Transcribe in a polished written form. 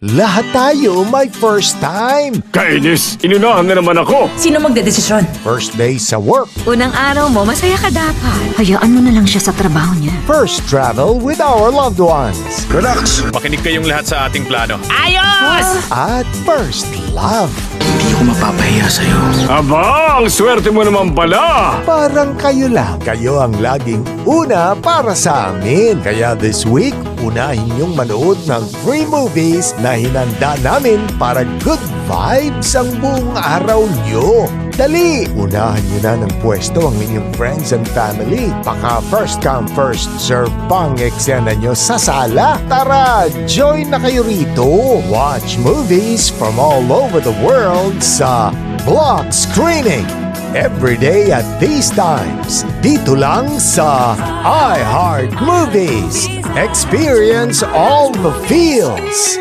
Lahat tayo may first time. Kainis, inunahan na naman ako. Sino magdedesisyon? First day sa work. Unang araw mo, masaya ka dapat. Hayaan mo na lang siya sa trabaho niya. First travel with our loved ones. Relax! Makinig kayong lahat sa ating plano. Ayos! At first love. Hindi ko mapapahiya sa'yo. Aba, ang swerte mo naman pala. Parang kayo lang. Kayo ang laging una para sa amin. Kaya this week, unahin niyong manood ng free movies na hinanda namin para good vibes ang buong araw niyo. Dali! Unahan niyo na ng pwesto ang inyong friends and family. Baka first come, first serve pang eksena niyo sa sala. Tara, join na kayo rito. Watch movies from all over the world sa Block Screening. Every day at these times. Dito lang sa iHeart Movies. Experience all the feels.